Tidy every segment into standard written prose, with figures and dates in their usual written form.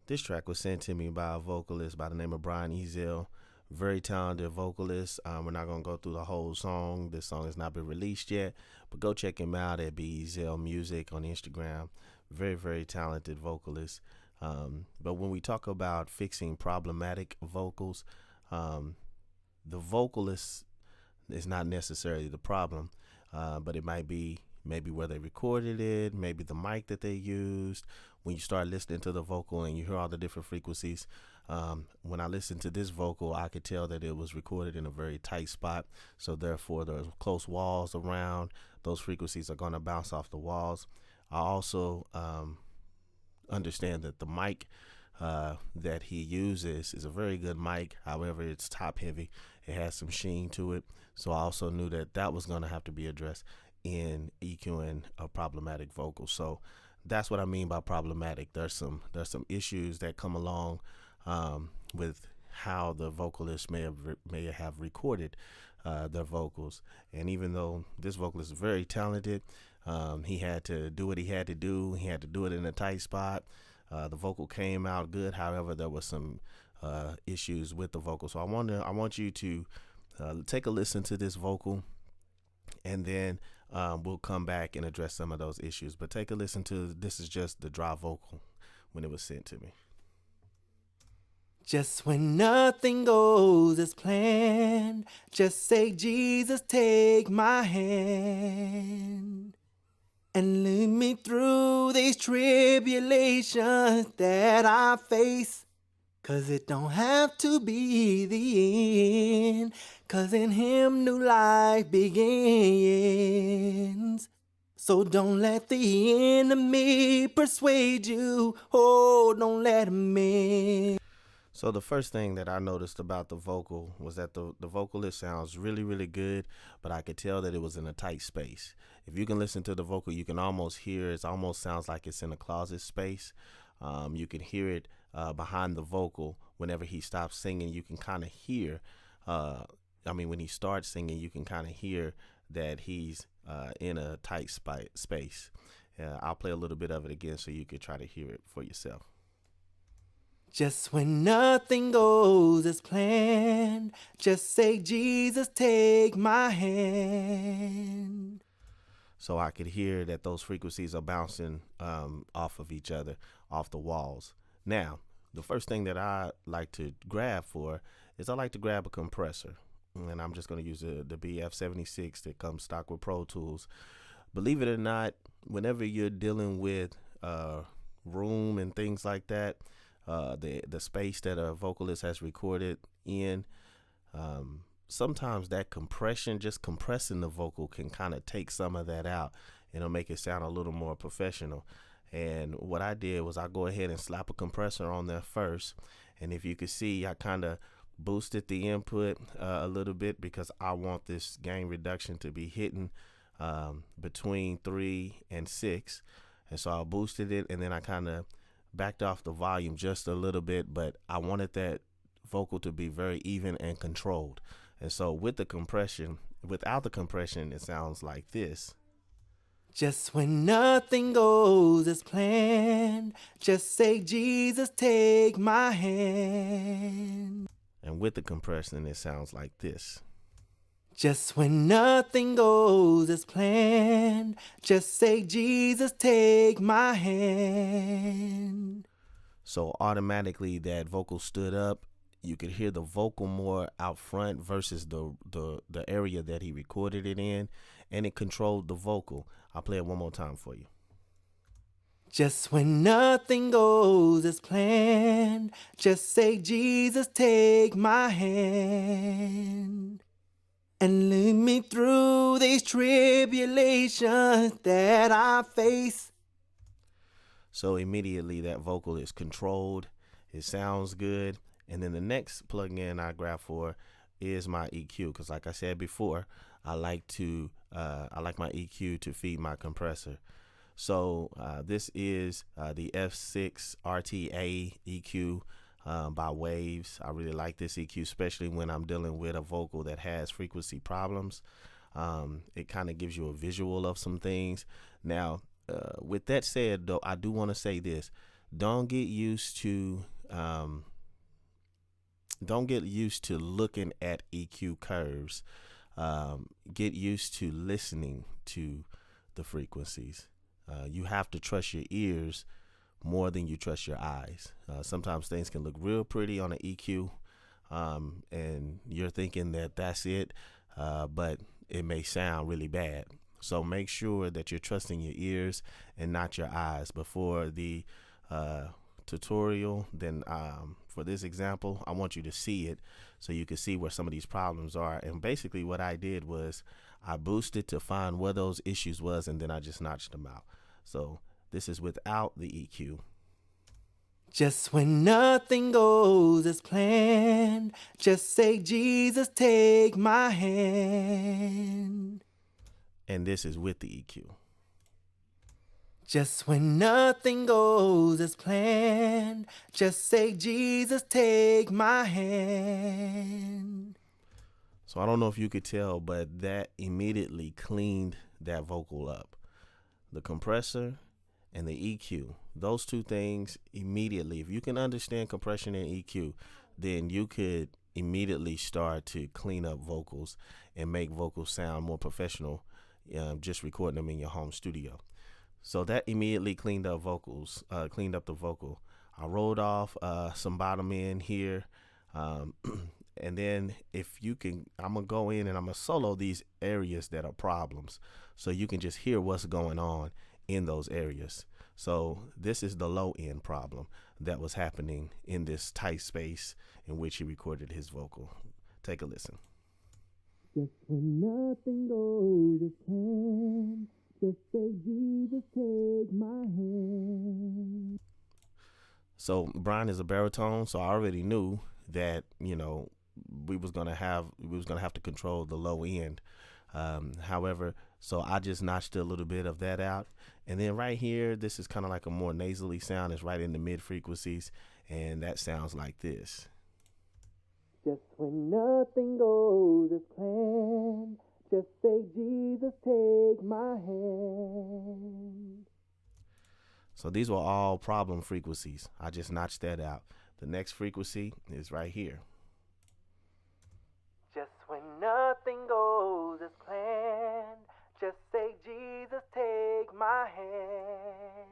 This track was sent to me by a vocalist by the name of Brian Ezel. Very talented vocalist. We're not going to go through the whole song. This song has not been released yet, but go check him out at Ezel Music on Instagram. Very, very talented vocalist. But when we talk about fixing problematic vocals, the vocalist is not necessarily the problem, but it might be maybe where they recorded it, maybe the mic that they used. When you start listening to the vocal and you hear all the different frequencies, when I listened to this vocal, I could tell that it was recorded in a very tight spot. So therefore, there's close walls around. Those frequencies are going to bounce off the walls. I also understand that the mic that he uses is a very good mic. However, it's top heavy. It has some sheen to it. So I also knew that that was going to have to be addressed in EQing a problematic vocal. So that's what I mean by problematic. There's some issues that come along with how the vocalist may have recorded their vocals. And even though this vocalist is very talented, he had to do what he had to do. He had to do it in a tight spot. The vocal came out good. However, there was some issues with the vocal. So I want you to take a listen to this vocal, and then we'll come back and address some of those issues. But take a listen to this. Is just the dry vocal when it was sent to me. Just when nothing goes as planned, just say, Jesus, take my hand and lead me through these tribulations that I face. 'Cause it don't have to be the end, 'cause in Him new life begins. So don't let the enemy persuade you, oh, don't let him in. So the first thing that I noticed about the vocal was that the vocalist sounds really, really good, but I could tell that it was in a tight space. If you can listen to the vocal, you can almost hear it almost sounds like it's in a closet space. You can hear it behind the vocal. Whenever he stops singing, you can kind of hear, when he starts singing, you can kind of hear that he's in a tight space. I'll play a little bit of it again so you could try to hear it for yourself. Just when nothing goes as planned, just say, Jesus, take my hand. So I could hear that those frequencies are bouncing off of each other, off the walls. Now, the first thing that I like to grab for is I like to grab a compressor. And I'm just going to use the BF76 that comes stock with Pro Tools. Believe it or not, whenever you're dealing with room and things like that, the space that a vocalist has recorded in, sometimes that compression, just compressing the vocal, can kind of take some of that out. It'll make it sound a little more professional. And what I did was I go ahead and slap a compressor on there first. And if you can see, I kind of boosted the input a little bit because I want this gain reduction to be hitting between 3 and 6. And so I boosted it, and then I kind of backed off the volume just a little bit, but I wanted that vocal to be very even and controlled. And so with the compression, without the compression, it sounds like this. Just when nothing goes as planned, just say, Jesus, take my hand. And with the compression, it sounds like this. Just when nothing goes as planned, just say, Jesus, take my hand. So automatically that vocal stood up. You could hear the vocal more out front versus the area that he recorded it in, and it controlled the vocal. I'll play it one more time for you. Just when nothing goes as planned, just say, Jesus, take my hand and lead me through these tribulations that I face. So immediately that vocal is controlled. It sounds good. And then the next plugin I grab for is my EQ, because like I said before, I like my EQ to feed my compressor. So this is the F6 Rta EQ by Waves. I really like this EQ, especially when I'm dealing with a vocal that has frequency problems. It kind of gives you a visual of some things. Now, with that said, though, I do want to say this. Don't get used to um, don't get used to looking at EQ curves. Get used to listening to the frequencies. You have to trust your ears more than you trust your eyes. Sometimes things can look real pretty on an EQ, and you're thinking that that's it, but it may sound really bad. So make sure that you're trusting your ears and not your eyes. Before the tutorial, then for this example, I want you to see it so you can see where some of these problems are. And basically what I did was I boosted to find where those issues was, and then I just notched them out. So this is without the EQ. Just when nothing goes as planned, just say, Jesus, take my hand. And this is with the EQ. Just when nothing goes as planned, just say, Jesus, take my hand. So I don't know if you could tell, but that immediately cleaned that vocal up. The compressor and the EQ, those two things immediately, if you can understand compression and EQ, then you could immediately start to clean up vocals and make vocals sound more professional, just recording them in your home studio. So that immediately cleaned up the vocal. I rolled off some bottom end here. And then if you can, I'm going to go in and I'm going to solo these areas that are problems so you can just hear what's going on in those areas. So this is the low end problem that was happening in this tight space in which he recorded his vocal. Take a listen. Just when nothing goes as planned, just say, Jesus, take my hand. So Brian is a baritone, so I already knew that, you know, we was gonna have to control the low end. However, so I just notched a little bit of that out, and then right here, this is kind of like a more nasally sound. It's right in the mid frequencies, and that sounds like this. Just when nothing goes as planned, just say, Jesus, take my hand. So these were all problem frequencies. I just notched that out. The next frequency is right here. Just when nothing goes as planned, just say, Jesus, take my hand.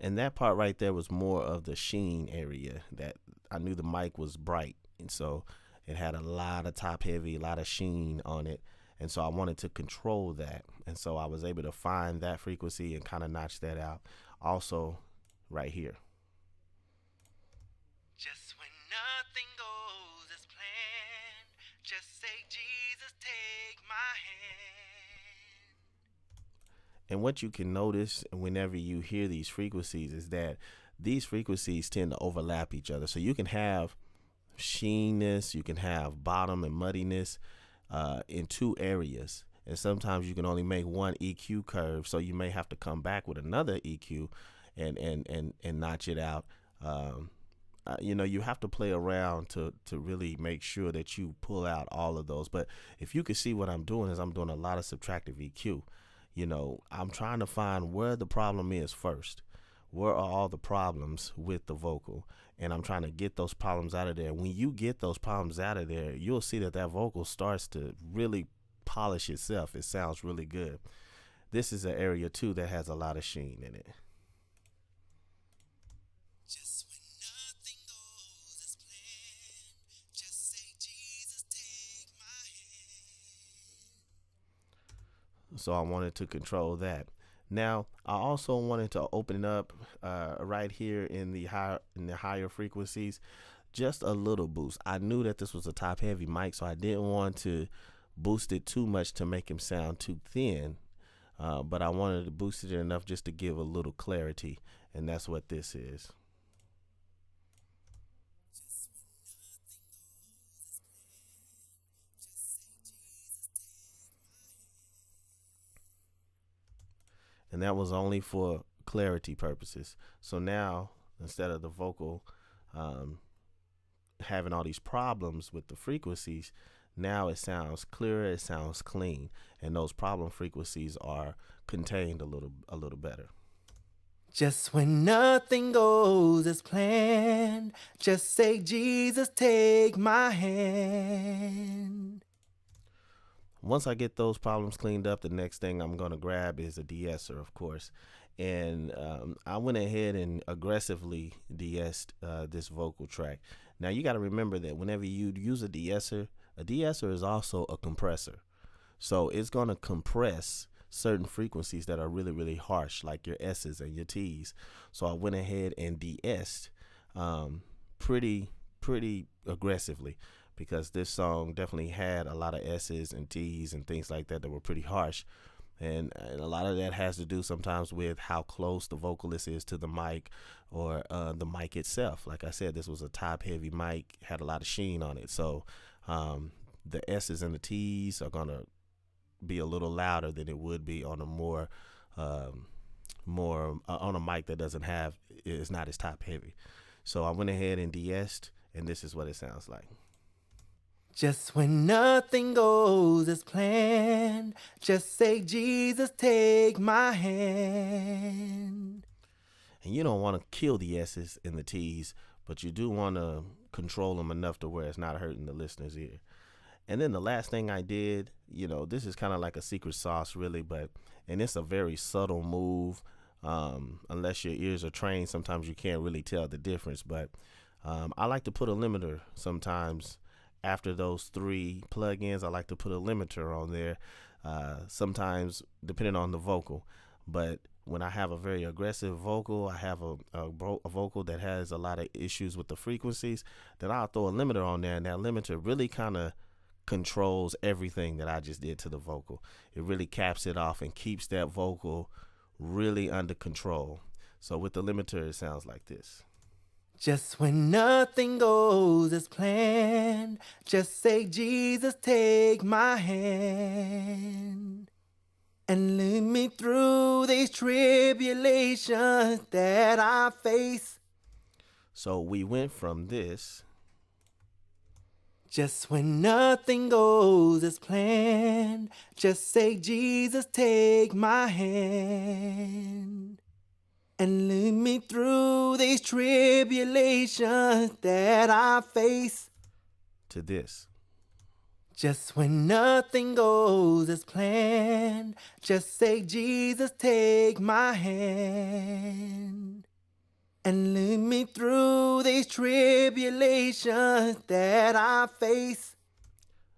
And that part right there was more of the sheen area that I knew the mic was bright. And so it had a lot of top heavy, a lot of sheen on it. And so I wanted to control that. And so I was able to find that frequency and kind of notch that out. Also right here. Just when nothing goes as planned, just say, Jesus, take my hand. And what you can notice whenever you hear these frequencies is that these frequencies tend to overlap each other. So you can have sheenness, you can have bottom and muddiness in two areas. And sometimes you can only make one EQ curve, so you may have to come back with another EQ and notch it out. You know, you have to play around to really make sure that you pull out all of those. But if you can see what I'm doing is I'm doing a lot of subtractive EQ. You know, I'm trying to find where the problem is first. Where are all the problems with the vocal? And I'm trying to get those problems out of there. When you get those problems out of there, you'll see that vocal starts to really polish itself. It sounds really good. This is an area too that has a lot of sheen in it. Just when nothing goes as planned, just say, Jesus, take my hand. So I wanted to control that. Now I also wanted to open it up right here in the higher frequencies, just a little boost. I knew that this was a top heavy mic, so I didn't want to boost it too much to make him sound too thin, but I wanted to boost it enough just to give a little clarity, and that's what this is. And that was only for clarity purposes. So now, instead of the vocal having all these problems with the frequencies, now it sounds clearer, it sounds clean, and those problem frequencies are contained a little better. Just when nothing goes as planned, just say, Jesus, take my hand. Once I get those problems cleaned up, the next thing I'm going to grab is a de-esser, of course. And I went ahead and aggressively de-essed this vocal track. Now, you got to remember that whenever you use a de-esser is also a compressor. So it's going to compress certain frequencies that are really, really harsh, like your S's and your T's. So I went ahead and de-essed pretty aggressively, because this song definitely had a lot of S's and T's and things like that were pretty harsh. And a lot of that has to do sometimes with how close the vocalist is to the mic, or the mic itself. Like I said, this was a top heavy mic, had a lot of sheen on it. So the S's and the T's are going to be a little louder than it would be on a more on a mic that is not as top heavy. So I went ahead and de-essed, and this is what it sounds like. Just when nothing goes as planned, just say, Jesus, take my hand. And you don't want to kill the S's and the T's, but you do want to control them enough to where it's not hurting the listener's ear. And then the last thing I did, this is kind of like a secret sauce, really, and it's a very subtle move. Unless your ears are trained, sometimes you can't really tell the difference. But I like to put a limiter sometimes. After those 3 plugins, I like to put a limiter on there, sometimes depending on the vocal. But when I have a very aggressive vocal, I have a vocal that has a lot of issues with the frequencies, then I'll throw a limiter on there, and that limiter really kind of controls everything that I just did to the vocal. It really caps it off and keeps that vocal really under control. So with the limiter, it sounds like this. Just when nothing goes as planned, just say, Jesus, take my hand. And lead me through these tribulations that I face. So we went from this. Just when nothing goes as planned, just say, Jesus, take my hand. And lead me through these tribulations that I face. To this. Just when nothing goes as planned, just say, Jesus, take my hand. And lead me through these tribulations that I face.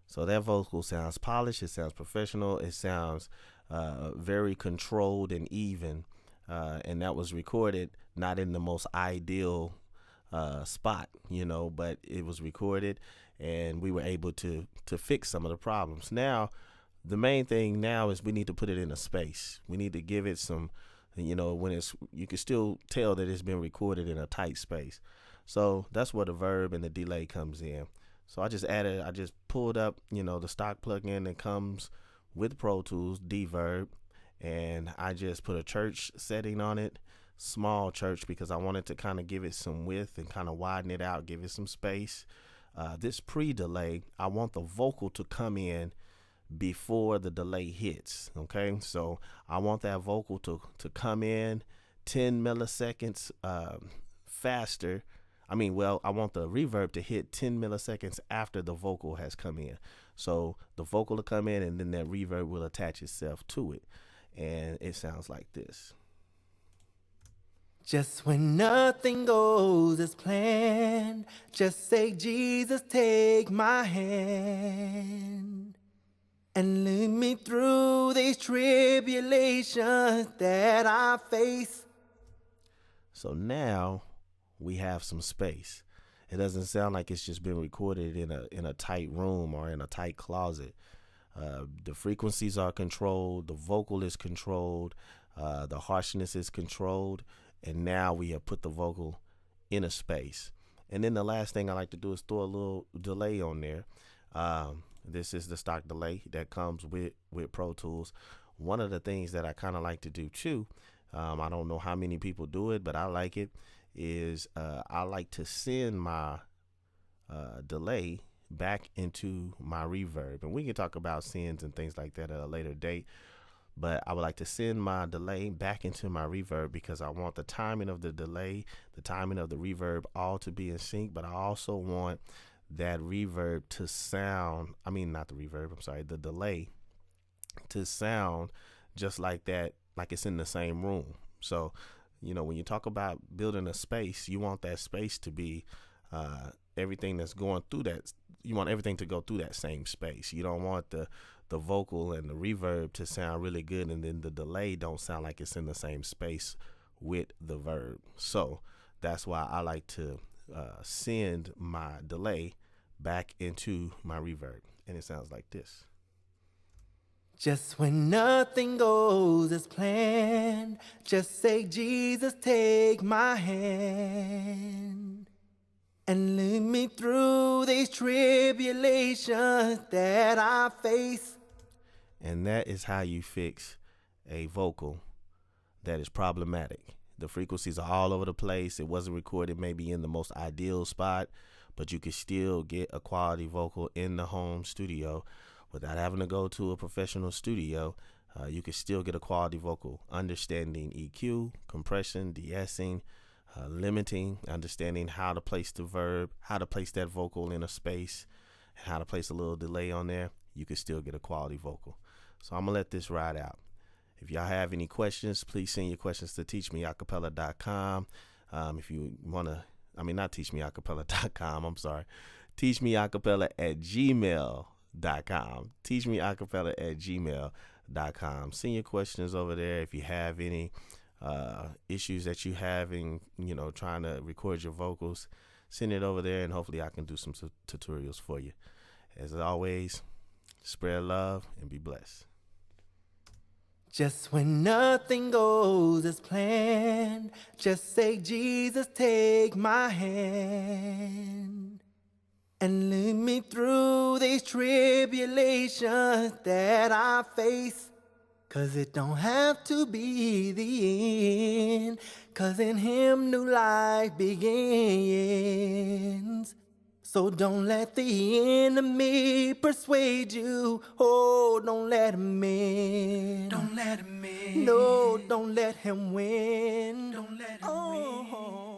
So that vocal sounds polished, it sounds professional, it sounds very controlled and even. And that was recorded not in the most ideal spot, but it was recorded, and we were able to fix some of the problems. Now, the main thing now is we need to put it in a space. We need to give it some, when you can still tell that it's been recorded in a tight space. So that's where the verb and the delay comes in. So I just pulled up, the stock plugin that comes with Pro Tools, Verb. And I just put a church setting on it, small church, because I wanted to kind of give it some width and kind of widen it out, give it some space. This pre-delay, I want the vocal to come in before the delay hits, okay? So I want that vocal to come in 10 milliseconds faster. I want the reverb to hit 10 milliseconds after the vocal has come in. So the vocal will come in, and then that reverb will attach itself to it. And it sounds like this. Just when nothing goes as planned, just say, Jesus, take my hand. And lead me through these tribulations that I face. So now we have some space. It doesn't sound like it's just been recorded in a tight room or in a tight closet. The frequencies are controlled, the vocal is controlled, the harshness is controlled, and now we have put the vocal in a space. And then the last thing I like to do is throw a little delay on there. This is the stock delay that comes with Pro Tools. One of the things that I kind of like to do too, I don't know how many people do it, but I like it, is I like to send my delay back into my reverb. And we can talk about sends and things like that at a later date. but I would like to send my delay back into my reverb because I want the timing of the delay, the timing of the reverb all to be in sync, but I also want that reverb to sound, not the reverb, I'm sorry, the delay to sound just like that, like it's in the same room. So, when you talk about building a space, you want that space to be everything that's going through that. You want everything to go through that same space. You don't want the vocal and the reverb to sound really good and then the delay don't sound like it's in the same space with the verb. So that's why I like to send my delay back into my reverb, and it sounds like this. Just when nothing goes as planned, just say, Jesus, take my hand and lead me through these tribulations that I face. And that is how you fix a vocal that is problematic. The frequencies are all over the place. It wasn't recorded maybe in the most ideal spot, but you can still get a quality vocal in the home studio without having to go to a professional studio. You can still get a quality vocal, understanding EQ, compression, de-essing, limiting, understanding how to place the verb, how to place that vocal in a space, how to place a little delay on there. You can still get a quality vocal. So I'm going to let this ride out. If y'all have any questions, please send your questions to teachmeacapella.com. If you want to, not teachmeacapella.com, I'm sorry. teachmeacapella@gmail.com. teachmeacapella@gmail.com. Send your questions over there. If you have any issues that you having, trying to record your vocals, send it over there and hopefully I can do some tutorials for you. As always, spread love and be blessed. Just when nothing goes as planned, just say, Jesus, take my hand and lead me through these tribulations that I face. 'Cause it don't have to be the end, 'cause in Him new life begins. So don't let the enemy persuade you. Oh, don't let him in. Don't let him in. No, don't let him win. Don't let him win.